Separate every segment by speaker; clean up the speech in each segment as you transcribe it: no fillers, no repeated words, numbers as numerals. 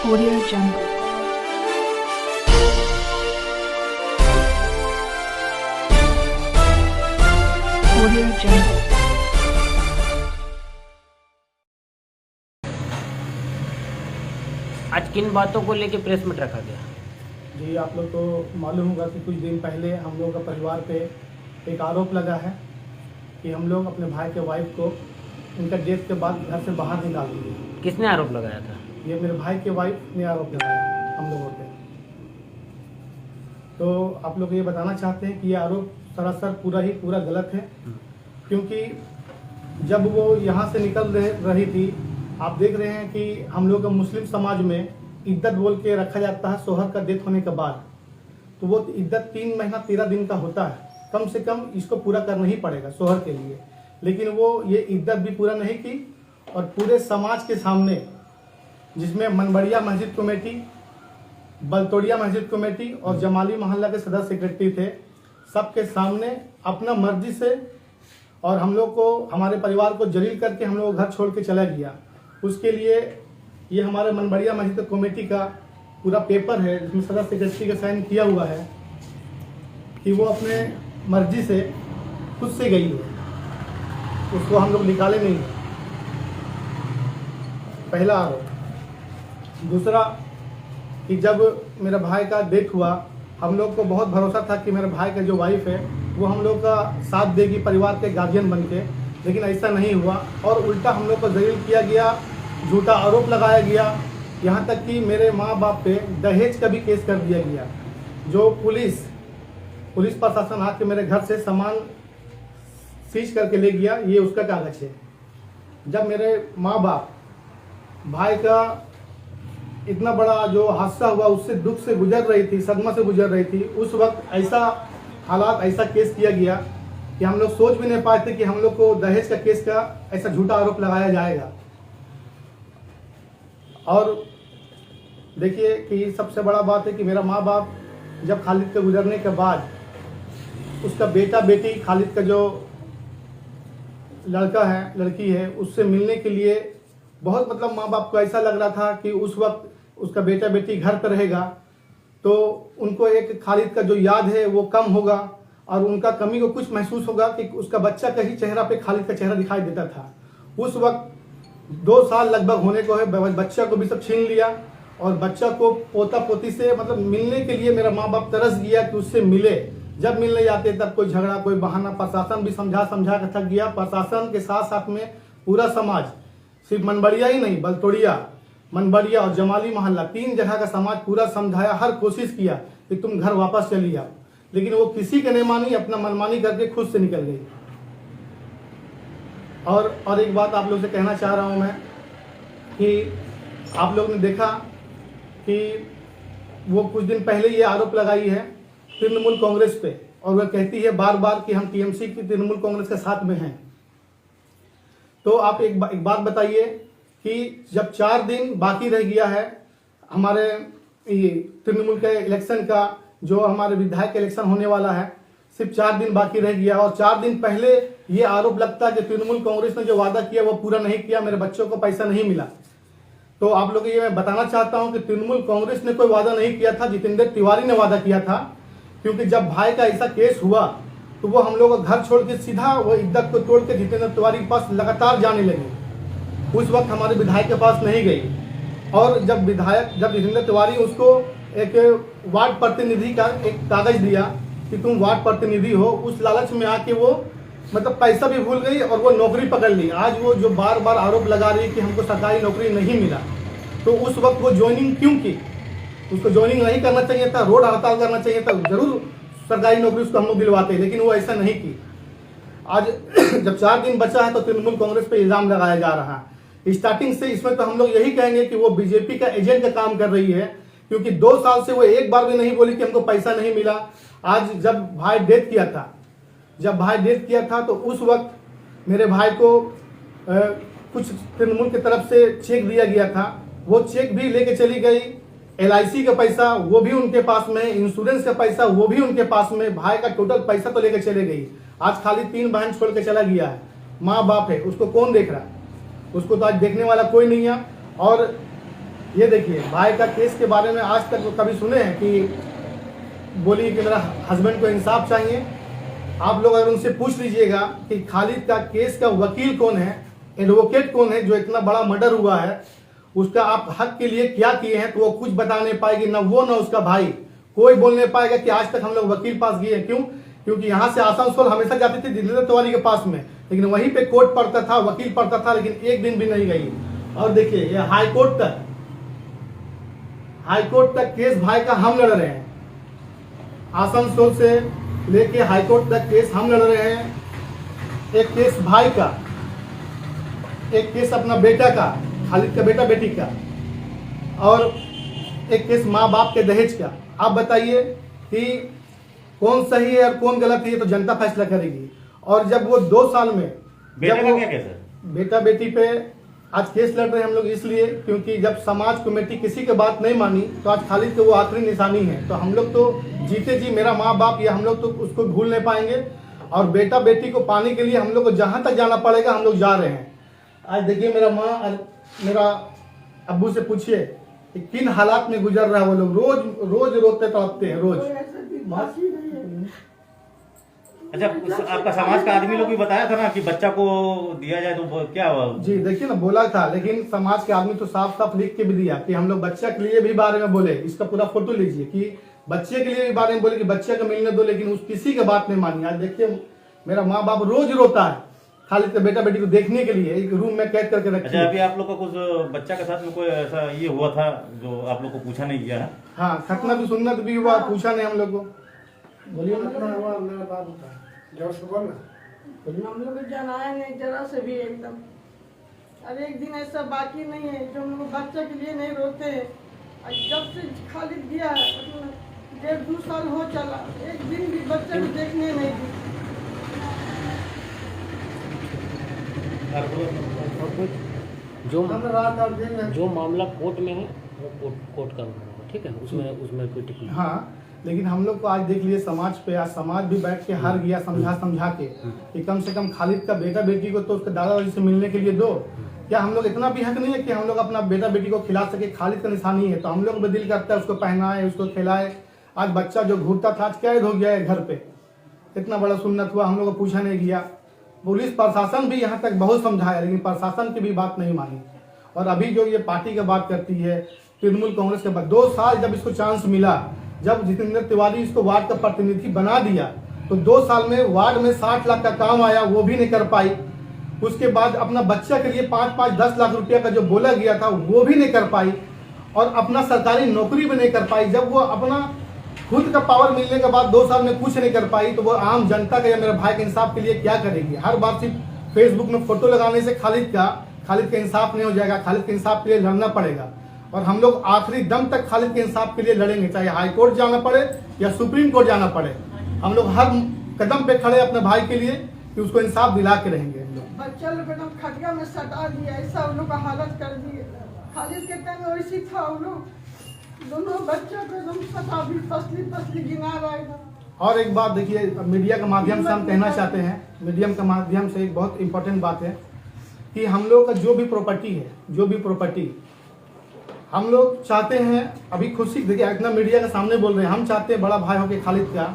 Speaker 1: Audio Jungle. Audio Jungle.
Speaker 2: आज किन बातों को लेकर प्रेस मीट रखा गया?
Speaker 3: जी, आप लोग को मालूम होगा कि कुछ दिन पहले हम लोग का परिवार पे एक आरोप लगा है कि हम लोग अपने भाई के वाइफ को उनका डेथ के बाद घर से बाहर निकाल दिए।
Speaker 2: किसने आरोप लगाया था?
Speaker 3: ये मेरे भाई के वाइफ ने आरोप लगाया हम लोगों पे। तो आप लोग ये बताना चाहते हैं कि ये आरोप सरासर पूरा गलत है, क्योंकि जब वो यहाँ से निकल रही थी, आप देख रहे हैं कि हम लोग का मुस्लिम समाज में इद्दत बोल के रखा जाता है शोहर का डेथ होने के बाद। तो वो इद्दत 3 महीना 13 दिन का होता है, कम से कम इसको पूरा करना ही पड़ेगा शोहर के लिए। लेकिन वो ये इद्दत भी पूरा नहीं की और पूरे समाज के सामने, जिसमें मनबड़िया मस्जिद कमेटी, बलतोड़िया मस्जिद कमेटी और जमाली मोहल्ला के सदस्य सेक्रेटरी थे, सबके सामने अपना मर्जी से और हम लोग को, हमारे परिवार को जलील करके हम लोग घर छोड़ के चला गया। उसके लिए ये हमारे मनबड़िया मस्जिद कमेटी का पूरा पेपर है जिसमें सदस्य सेक्रेटरी का साइन किया हुआ है कि वो अपने मर्जी से खुद से गई है, उसको हम लोग निकाले नहीं। पहला आरोप। दूसरा कि जब मेरे भाई का डेथ हुआ, हम लोग को बहुत भरोसा था कि मेरे भाई का जो वाइफ है वो हम लोग का साथ देगी परिवार के गार्जियन बन के, लेकिन ऐसा नहीं हुआ और उल्टा हम लोग को जलील किया गया, झूठा आरोप लगाया गया। यहाँ तक कि मेरे माँ बाप पे दहेज का भी केस कर दिया गया। जो पुलिस प्रशासन आके मेरे घर से सामान सीज करके ले गया, ये उसका कागज है। जब मेरे माँ बाप भाई का इतना बड़ा जो हादसा हुआ उससे दुख से गुजर रही थी, सदमा से गुजर रही थी, उस वक्त ऐसा हालात, ऐसा केस किया गया कि हम लोग सोच भी नहीं पाए थे कि हम लोग को दहेज का केस का ऐसा झूठा आरोप लगाया जाएगा। और देखिए कि सबसे बड़ा बात है कि मेरा माँ बाप जब खालिद के गुजरने के बाद उसका बेटा बेटी, खालिद का जो लड़का है लड़की है, उससे मिलने के लिए बहुत, मतलब माँ बाप को ऐसा लग रहा था कि उस वक्त उसका बेटा बेटी घर पर रहेगा तो उनको एक खालिद का जो याद है वो कम होगा और उनका कमी को कुछ महसूस होगा कि उसका बच्चा का ही चेहरा पे खालिद का चेहरा दिखाई देता था। उस वक्त 2 साल लगभग होने को है, बच्चा को भी सब छीन लिया और बच्चा को पोता पोती से मतलब मिलने के लिए मेरा माँ बाप तरस गया कि उससे मिले। जब मिलने जाते तब कोई झगड़ा, कोई बहाना, प्रशासन भी समझा कर थक गया। प्रशासन के साथ साथ में पूरा समाज, सिर्फ मनबड़िया ही नहीं, बलतोड़िया, मनबड़िया और जमाली मोहल्ला, 3 जगह का समाज पूरा समझाया, हर कोशिश किया कि तुम घर वापस चली आओ, लेकिन वो किसी के नहीं मानी, अपना मनमानी करके खुद से निकल गई। और एक बात आप लोग से कहना चाह रहा हूं मैं कि आप लोग ने देखा कि वो कुछ दिन पहले ये आरोप लगाई है तृणमूल कांग्रेस पे और वह कहती है बार बार कि हम टीएमसी की तृणमूल कांग्रेस के साथ में हैं। तो आप एक बात बताइए कि जब 4 दिन बाकी रह गया है हमारे तृणमूल के इलेक्शन का, जो हमारे विधायक इलेक्शन होने वाला है, सिर्फ 4 दिन बाकी रह गया और 4 दिन पहले ये आरोप लगता है कि तृणमूल कांग्रेस ने जो वादा किया वो पूरा नहीं किया, मेरे बच्चों को पैसा नहीं मिला। तो आप लोग ये मैं बताना चाहता हूं कि तृणमूल कांग्रेस ने कोई वादा नहीं किया था, जितेंद्र तिवारी ने वादा किया था। क्योंकि जब भाई का ऐसा केस हुआ तो वो हम लोग घर छोड़ के सीधा वो इद्दत को तोड़ के जितेंद्र तिवारी के पास लगातार जाने लगे। उस वक्त हमारे विधायक के पास नहीं गई और जब जितेंद्र तिवारी उसको एक वार्ड प्रतिनिधि का एक कागज दिया कि तुम वार्ड प्रतिनिधि हो, उस लालच में आके वो मतलब पैसा भी भूल गई और वो नौकरी पकड़ ली। आज वो जो बार बार आरोप लगा रही है कि हमको सरकारी नौकरी नहीं मिला, तो उस वक्त वो ज्वाइनिंग क्यों की? उसको ज्वाइनिंग नहीं करना चाहिए था, रोड हड़ताल करना चाहिए था, जरूर सरकारी नौकरी उसको हम लोग दिलवाते, लेकिन वो ऐसा नहीं की। आज जब 4 दिन बचा है तो तृणमूल कांग्रेस पे इल्जाम लगाया जा रहा है। स्टार्टिंग से इसमें तो हम लोग यही कहेंगे कि वो बीजेपी का एजेंट का काम कर रही है, क्योंकि 2 साल से वो एक बार भी नहीं बोली कि हमको पैसा नहीं मिला। आज जब भाई डेथ किया था तो उस वक्त मेरे भाई को कुछ तृणमूल की तरफ से चेक दिया गया था, वो चेक भी लेके चली गई। LIC का पैसा वो भी उनके पास में, इंश्योरेंस का पैसा वो भी उनके पास में, भाई का टोटल पैसा तो लेके चले गई। आज खाली 3 बहन छोड़ के चला गया है। माँ बाप है, उसको कौन देख रहा है? उसको तो आज देखने वाला कोई नहीं है। और ये देखिए भाई का केस के बारे में आज तक कभी सुने हैं कि बोली कि मेरा हस्बैंड को इंसाफ चाहिए? आप लोग अगर उनसे पूछ लीजिएगा कि खालिद का केस का वकील कौन है, एडवोकेट कौन है, जो इतना बड़ा मर्डर हुआ है उसका आप हक के लिए क्या किए हैं, तो वो कुछ बता नहीं पाएगी, ना वो ना उसका भाई। कोई बोल नहीं पाएगा कि आज तक हम लोग वकील पास गए। क्यों? क्योंकि यहाँ से आसानसोल हमेशा जाती थी दिल्ली तिवारी के पास में, लेकिन वहीं पे कोर्ट पढ़ता था, वकील पढ़ता था, लेकिन एक दिन भी नहीं गई। और देखिए ये हाईकोर्ट तक केस भाई का हम लड़ रहे हैं। आसनसोल से लेके हाईकोर्ट तक केस हम लड़ रहे हैं। एक केस भाई का, एक केस अपना बेटा का, खालिद का बेटा बेटी का, और एक केस माँ बाप के दहेज का। आप बताइए कि कौन सही है और कौन गलत है, ये तो जनता फैसला करेगी। और जब वो 2 साल में
Speaker 4: बेटा
Speaker 3: जब
Speaker 4: का
Speaker 3: वो
Speaker 4: क्या केस है?
Speaker 3: बेटा बेटी पे आज केस लड़ रहे हैं हम लोग, इसलिए क्योंकि जब समाज कमेटी किसी की बात नहीं मानी तो आज खालिद के वो आखिरी निशानी है। तो हम लोग तो जीते जी मेरा माँ बाप, या हम लोग तो उसको भूल नहीं पाएंगे। और बेटा बेटी को पाने के लिए हम लोग को जहाँ तक जाना पड़ेगा हम लोग जा रहे हैं। आज देखिए मेरा माँ और मेरा अब्बू से पूछिए कि किन हालात में गुजर रहा है वो लोग। रोज रोज रोते तड़पते हैं रोज।
Speaker 4: अच्छा, आपका समाज का आदमी लोग भी बताया था ना कि बच्चा को दिया जाए, तो क्या हुआ?
Speaker 3: जी देखिए ना, बोला था, लेकिन समाज के आदमी तो साफ साफ लिख के भी दिया कि हम लोग बच्चा के लिए भी बारे में बोले। इसका पूरा फोटो लीजिए कि बच्चे के लिए भी बारे में बोले कि बच्चे को मिलने दो, लेकिन उस किसी की बात नहीं मानी। आज देखिए मेरा माँ बाप रोज रोता है खालिद के बेटा बेटी को देखने के लिए, एक रूम में कैद करके रखी।
Speaker 4: अच्छा, अभी आप लोग का कुछ बच्चा के साथ में कोई ऐसा ये हुआ था जो आप लोग को पूछा नहीं गया है?
Speaker 3: हाँ, खतना भी सुन्नत भी हुआ, पूछा नहीं हम लोग को। बोलिए ना।
Speaker 5: हम लोग जनाया नहीं जरा से भी एकदम। अरे एक दिन ऐसा बाकी नहीं है जो हम लोग बच्चे के लिए नहीं रोते हैं। और जब से खालिद गया है 1.5-2 साल हो चला, एक दिन भी बच्चे को देखने नहीं दी।
Speaker 2: जो मामला कोर्ट में है वो कोर्ट का होगा, ठीक है, उसमें कोई टिप्पणी।
Speaker 3: हाँ, लेकिन हम लोग को आज देख लिए समाज पे, आज समाज भी बैठ के हार गया समझा के कि कम से कम खालिद का बेटा बेटी को तो उसके दादा दादी से मिलने के लिए दो। क्या हम लोग इतना भी हक नहीं है कि हम लोग अपना बेटा बेटी को खिला सके? खालिद का निशानी है तो हम लोग भी दिल करता है उसको पहनाए, उसको खिलाए। आज बच्चा जो घूरता था आज कैद हो गया है घर पे। इतना बड़ा सुन्नत हुआ, हम लोग को पूछा नहीं गया। पुलिस प्रशासन भी यहाँ तक बहुत समझाया, लेकिन प्रशासन की भी बात नहीं मानी। और अभी जो ये पार्टी की बात करती है तृणमूल कांग्रेस के बाद 2 साल जब इसको चांस मिला, जब जितेंद्र तिवारी इसको वार्ड का प्रतिनिधि बना दिया, तो 2 साल में वार्ड में 60 लाख का काम आया, वो भी नहीं कर पाई। उसके बाद अपना बच्चा के लिए 5-10 लाख रुपया का जो बोला गया था वो भी नहीं कर पाई, और अपना सरकारी नौकरी भी नहीं कर पाई। जब वो अपना खुद का पावर मिलने के बाद 2 साल में कुछ नहीं कर पाई, तो वो आम जनता का या मेरे भाई के इंसाफ के लिए क्या करेगी? हर बार सिर्फ फेसबुक में फोटो लगाने से खालिद का इंसाफ नहीं हो जाएगा। खालिद के इंसाफ के लिए लड़ना पड़ेगा, और हम लोग आखिरी दम तक खालिद के इंसाफ के लिए लड़ेंगे, चाहे हाई कोर्ट जाना पड़े या सुप्रीम कोर्ट जाना पड़े। हम लोग हर कदम पे खड़े अपने भाई के लिए कि उसको इंसाफ दिला के रहेंगे। हम लोग
Speaker 5: बच्चा लोग एकदम खटिया में सटा दिया, ऐसा उन लोग का हालत कर दिए। खालिद के टाइम में वैसी था, उन लोग दोनों बच्चों को एकदम सटा भी फसली गिना रहा है।
Speaker 3: और एक बात देखिए, मीडिया के माध्यम से हम कहना चाहते हैं, मीडियम के माध्यम से एक बहुत इंपॉर्टेंट बात है कि हम लोग का जो भी प्रॉपर्टी हम लोग चाहते हैं, अभी खुशी देखिए इतना मीडिया के सामने बोल रहे हैं, हम चाहते हैं बड़ा भाई होके खालिद का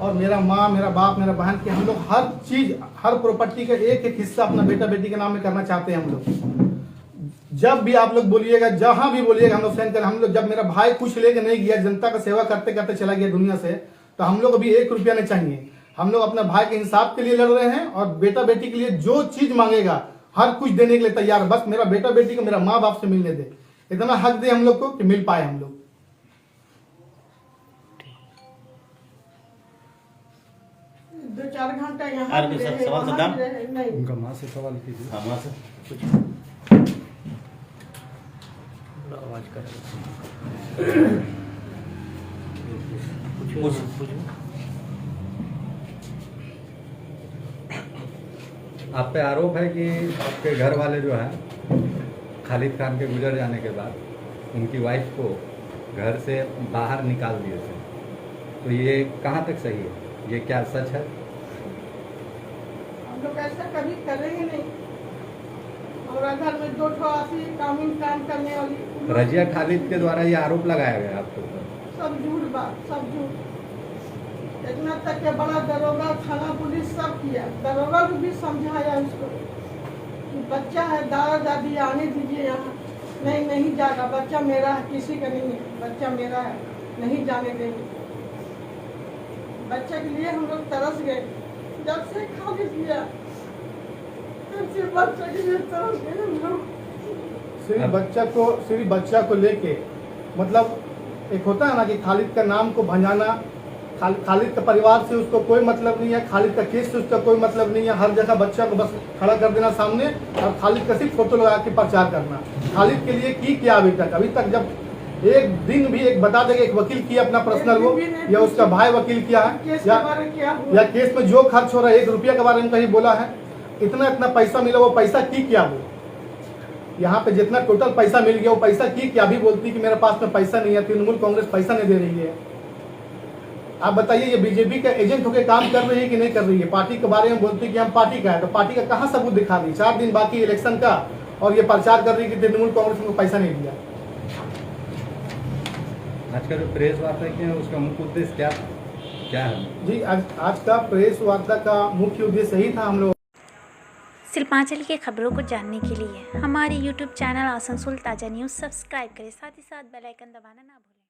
Speaker 3: और मेरा माँ, मेरा बाप, मेरा बहन के, हम लोग हर चीज, हर प्रॉपर्टी का एक एक हिस्सा अपना बेटा बेटी के नाम में करना चाहते हैं हम लोग। जब भी आप लोग बोलिएगा, जहां भी बोलिएगा, हम लोग सेंड करें। हम लोग जब मेरा भाई कुछ लेके नहीं गया, जनता का सेवा करते करते चला गया दुनिया से, तो हम लोग अभी 1 रुपया नहीं चाहिए। हम लोग अपने भाई के इंसाफ के लिए लड़ रहे हैं, और बेटा बेटी के लिए जो चीज मांगेगा हर कुछ देने के लिए तैयार। बस मेरा बेटा बेटी को मेरा माँ बाप से मिलने दे, इतना हक दे हम लोग को कि मिल पाए हम लोग।
Speaker 5: 2-4 घंटा यहाँ
Speaker 4: और
Speaker 5: भी
Speaker 4: भी
Speaker 5: रहे,
Speaker 4: सवाल
Speaker 5: वहाँ
Speaker 4: सद्दाम?
Speaker 5: भी रहे, नहीं।
Speaker 3: उनका माँ से सवाल कीजिए।
Speaker 4: हाँ, वहाँ से
Speaker 2: आवाज कर
Speaker 6: आप पे आरोप है कि आपके घर वाले जो हैं खालिद खान के गुजर जाने के बाद उनकी वाइफ को घर से बाहर निकाल दिए थे, तो ये कहाँ तक सही है? ये क्या सच है?
Speaker 5: हम लोग ऐसा कभी करेंगे नहीं। और घर में 2 ठो ऐसी कानून काम करने वाली
Speaker 6: रजिया खालिद के द्वारा ये आरोप लगाया गया आपके ऊपर।
Speaker 5: सब झूठ बात, सब झूठ। इतना तक के बड़ा दरोगा, थाना पुलिस सब किया, दरोगा को भी समझाया उसको कि बच्चा है, दादा दादी आने दीजिए यहाँ। नहीं जाएगा, बच्चा मेरा है, किसी का नहीं है, बच्चा मेरा है, नहीं जाने देंगे। बच्चे के लिए हम लोग तरस गए, जब से खाली किया तब से बच्चे के लिए तरस गए हम लोग।
Speaker 3: सिर्फ बच्चा को लेके मतलब एक होता है ना कि खालिद का नाम को भंजाना, खालिद का परिवार से उसको कोई मतलब नहीं है, खालिद का केस से उसका कोई मतलब नहीं है। हर जगह बच्चा को बस खड़ा कर देना सामने और खालिद का सिर्फ फोटो लगा के प्रचार करना। खालिद के लिए की क्या अभी तक जब एक दिन भी एक बता देगा एक वकील किया अपना पर्सनल वो, या उसका भाई वकील किया है, या केस में जो खर्च हो रहा है 1 रुपया के बारे में कहीं बोला है, इतना पैसा मिला, वो पैसा की क्या वो यहाँ पे जितना टोटल पैसा मिल गया वो पैसा की क्या? अभी बोलती कि मेरे पास में पैसा नहीं है, तृणमूल कांग्रेस पैसा नहीं दे रही है। आप बताइए ये बीजेपी का एजेंट होकर काम कर रही है कि नहीं कर रही है? पार्टी के बारे में बोलती कि हम पार्टी का है, तो पार्टी का कहाँ सबूत दिखा रही? 4 दिन बाकी इलेक्शन का और ये प्रचार कर रही है कि तृणमूल कांग्रेस को पैसा नहीं दिया।
Speaker 6: आज का जो प्रेस वार्ता की है उसका मुख्य उद्देश्य क्या है?
Speaker 3: जी आज का प्रेस वार्ता का मुख्य उद्देश्य यही था। हम लोग
Speaker 7: शिल्पांचल की खबरों को जानने के लिए हमारे YouTube चैनल आसनसोल ताज़ा न्यूज़ सब्सक्राइब करें, साथ ही साथ बेल आइकन दबाना ना भूलें।